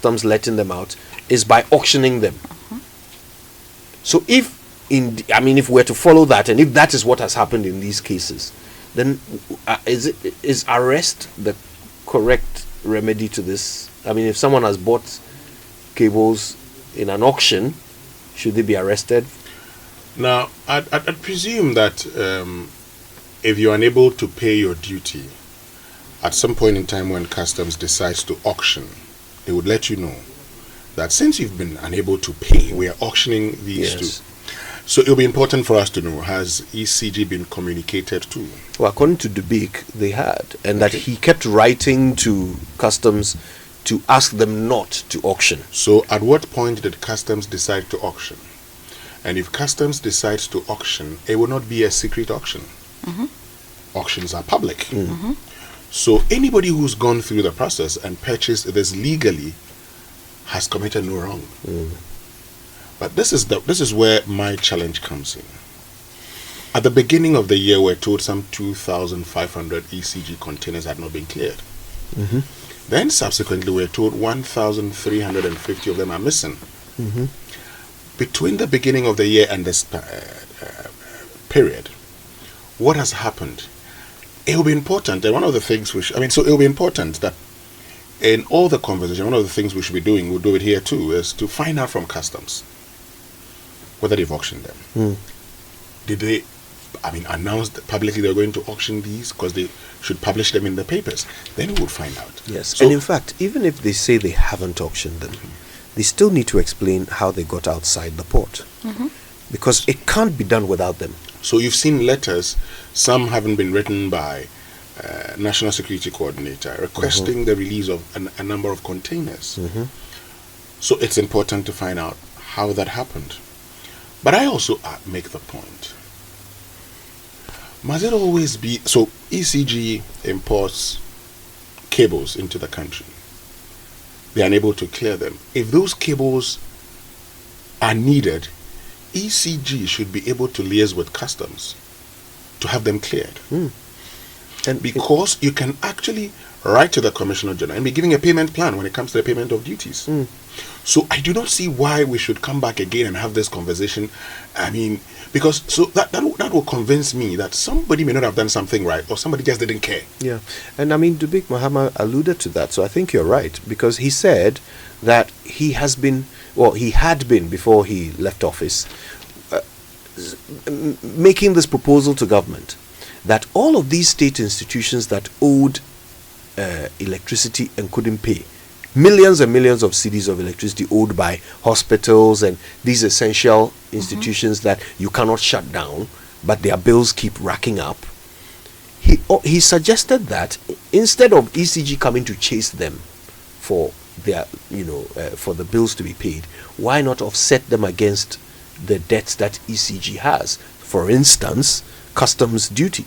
customs letting them out is by auctioning them. So if we're to follow that, and if that is what has happened in these cases, then is arrest the correct remedy to this? I mean, if someone has bought cables in an auction, should they be arrested? Now, I'd presume that if you're unable to pay your duty, at some point in time when customs decides to auction, they would let you know that since you've been unable to pay, we are auctioning these two. So it'll be important for us to know, has ECG been communicated to? Well, according to Dubik, they had, and that he kept writing to customs to ask them not to auction. So at what point did customs decide to auction? And if customs decides to auction, it will not be a secret auction. Auctions are public. So anybody who's gone through the process and purchased this legally has committed no wrong. But this is where my challenge comes in. At the beginning of the year, we're told some 2,500 ECG containers had not been cleared. Then subsequently, we're told 1,350 of them are missing. Between the beginning of the year and this period, what has happened? It will be important, and one of the things it will be important that in all the conversation, one of the things we should be doing, we'll do it here too, is to find out from customs whether they've auctioned them. Did they, announce publicly they're going to auction these? Because they should publish them in the papers. Then we would find out. Yes, so, and in fact, even if they say they haven't auctioned them, they still need to explain how they got outside the port. Because it can't be done without them. So you've seen letters, some haven't been written by National Security Coordinator, requesting the release of a number of containers. So it's important to find out how that happened. But I also make the point, must it always be, so ECG imports cables into the country. They are unable to clear them. If those cables are needed, ECG should be able to liaise with customs to have them cleared. And because you can actually write to the Commissioner General and be giving a payment plan when it comes to the payment of duties. So I do not see why we should come back again and have this conversation. Because that will convince me that somebody may not have done something right, or somebody just didn't care. Yeah, and Dubik Mahama alluded to that, so I think you're right, because he said that he had been before he left office, making this proposal to government that all of these state institutions that owed electricity and couldn't pay, millions and millions of cedis of electricity owed by hospitals and these essential institutions that you cannot shut down, but their bills keep racking up. He suggested that instead of ECG coming to chase them for their, for the bills to be paid, why not offset them against the debts that ECG has? For instance, customs duty.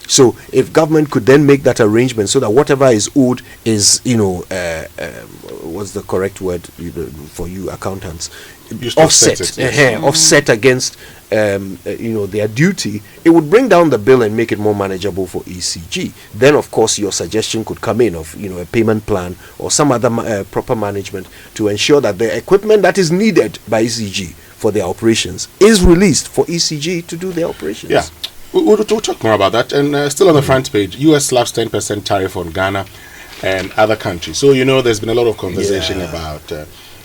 So if government could then make that arrangement so that whatever is owed is, what's the correct word for you accountants? Offset against, their duty, it would bring down the bill and make it more manageable for ECG. Then, of course, your suggestion could come in of, a payment plan or some other proper management to ensure that the equipment that is needed by ECG for their operations is released for ECG to do their operations. Yeah. We'll talk more about that. And still on the front page, US slaps 10% tariff on Ghana and other countries. So, there's been a lot of conversation about,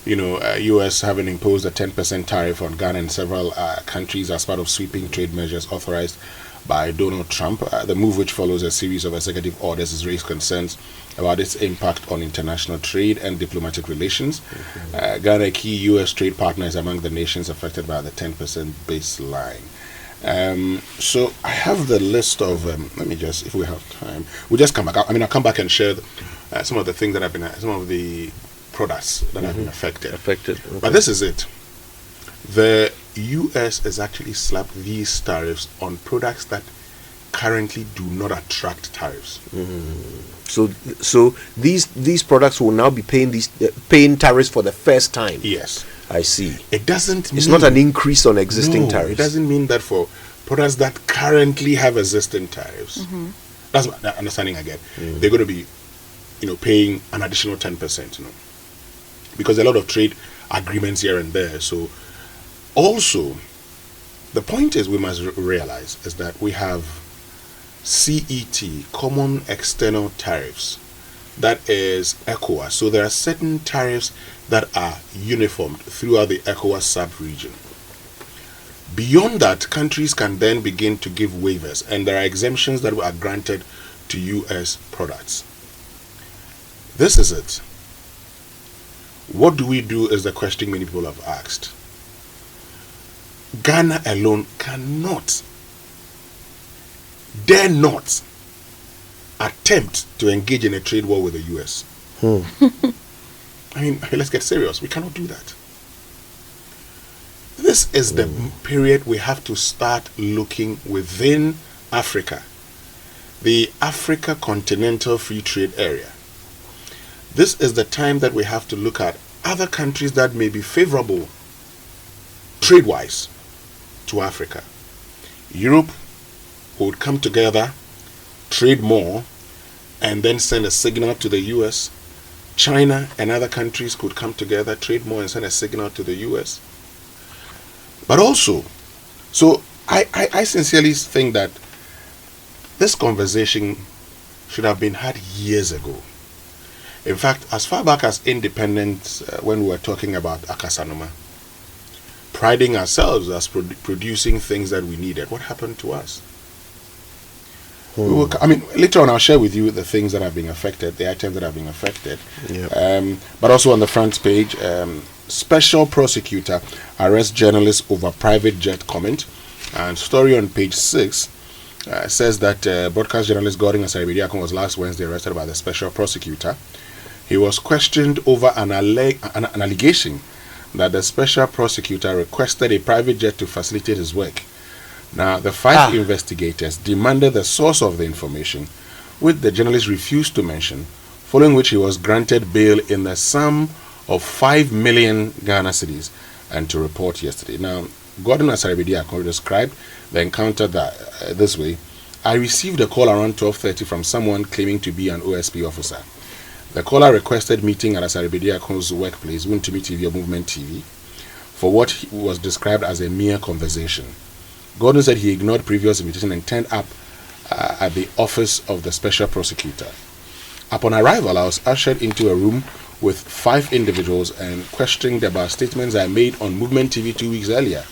US having imposed a 10% tariff on Ghana and several countries as part of sweeping trade measures authorized by Donald Trump. The move, which follows a series of executive orders, has raised concerns about its impact on international trade and diplomatic relations. Ghana, a key US trade partner, is among the nations affected by the 10% baseline. So I have the list of, let me just, if we have time, we'll just come back. I'll come back and share some of the things that have been, some of the products that have been affected. Okay. But this is it. The US has actually slapped these tariffs on products that currently do not attract tariffs. So these products will now be paying tariffs for the first time. Yes. I see. It's not an increase on existing tariffs. It doesn't mean that for products that currently have existing tariffs. That's my understanding again. They're going to be, paying an additional 10%. because there are a lot of trade agreements here and there. So also, the point is we must realize is that we have CET, Common External Tariffs, that is ECOWAS. So there are certain tariffs that are uniformed throughout the ECOWAS sub-region. Beyond that, countries can then begin to give waivers, and there are exemptions that are granted to US products. This is it. What do we do is the question many people have asked. Ghana alone cannot, dare not, attempt to engage in a trade war with the US. I mean, let's get serious. We cannot do that. This is the period we have to start looking within Africa, the Africa Continental Free Trade Area. This is the time that we have to look at other countries that may be favorable trade-wise to Africa. Europe would come together, trade more, and then send a signal to the US. China and other countries could come together, trade more, and send a signal to the US. But also, so I sincerely think that this conversation should have been had years ago. In fact, as far back as independence, when we were talking about Akasanoma, priding ourselves as producing things that we needed, what happened to us? Later on I'll share with you the things that have been affected, the items that have been affected. Yep. But also on the front page, special prosecutor arrests journalist over private jet comment. And story on page 6 says that broadcast journalist Gordon Asare-Bediakon was last Wednesday arrested by the special prosecutor. He was questioned over an allegation that the special prosecutor requested a private jet to facilitate his work. Now, the 5 investigators demanded the source of the information, which the journalist refused to mention, following which he was granted bail in the sum of 5 million Ghana cedis and to report yesterday. Now, Gordon Asare-Bediakon described the encounter this way. I received a call around 12:30 from someone claiming to be an OSP officer. The caller requested meeting at Asare-Bediakon's workplace, Wontumi TV or Movement TV, for what was described as a mere conversation. Gordon said he ignored previous invitation and turned up at the office of the special prosecutor. Upon arrival, I was ushered into a room with 5 individuals and questioned about statements I made on Movement TV 2 weeks earlier.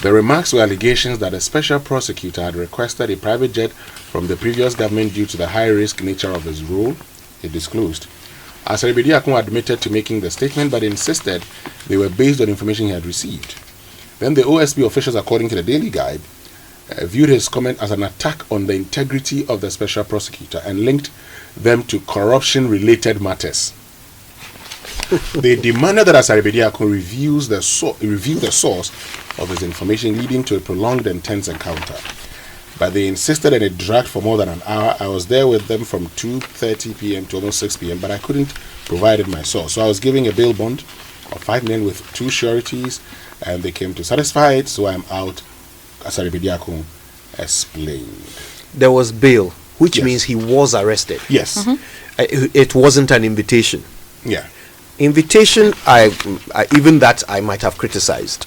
The remarks were allegations that a special prosecutor had requested a private jet from the previous government due to the high-risk nature of his role, he disclosed. Asare-Bediakon admitted to making the statement but insisted they were based on information he had received. Then the OSP officials, according to the Daily Guide, viewed his comment as an attack on the integrity of the special prosecutor and linked them to corruption-related matters. They demanded that Asare-Bediakon review the source of his information, leading to a prolonged and tense encounter. But they insisted, and it dragged for more than an hour. I was there with them from 2:30 p.m. to almost 6 p.m., but I couldn't provide my source. So I was giving a bail bond of 5 million with 2 sureties, and they came to satisfy it, so I'm out, Asare-Bediakon explained. There was bail, which Yes. means he was arrested. Yes. It wasn't an invitation. Yeah. Invitation, I even that I might have criticized,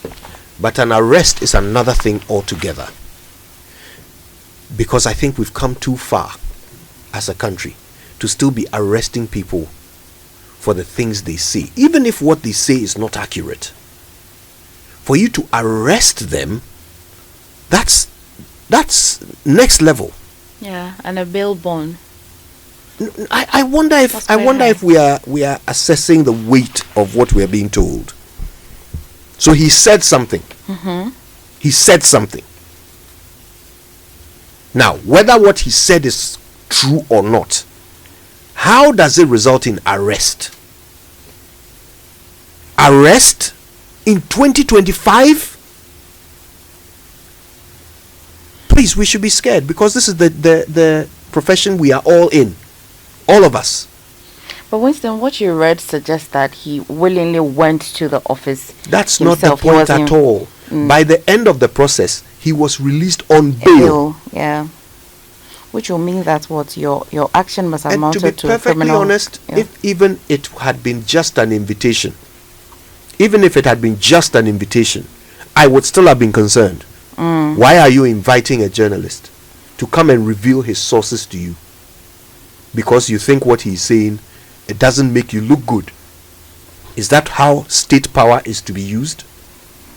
but an arrest is another thing altogether. Because I think we've come too far as a country to still be arresting people for the things they say, even if what they say is not accurate. For you to arrest them, that's next level. Yeah, and a bail bond. I wonder if we are assessing the weight of what we are being told. So he said something. He said something. Now, whether what he said is true or not, how does it result in arrest? Arrest in 2025? Please, we should be scared, because this is the profession we are all in. All of us. But Winston, what you read suggests that he willingly went to the office. That's himself. not the point at all. By the end of the process, he was released on bail. Yeah. Which will mean that what your action must And amount to be perfectly criminal. honest, Yeah. if even it had been just an invitation, even if it had been just an invitation, I would still have been concerned. Why are you inviting a journalist to come and reveal his sources to you? Because you think what he's saying, it doesn't make you look good. Is that how state power is to be used?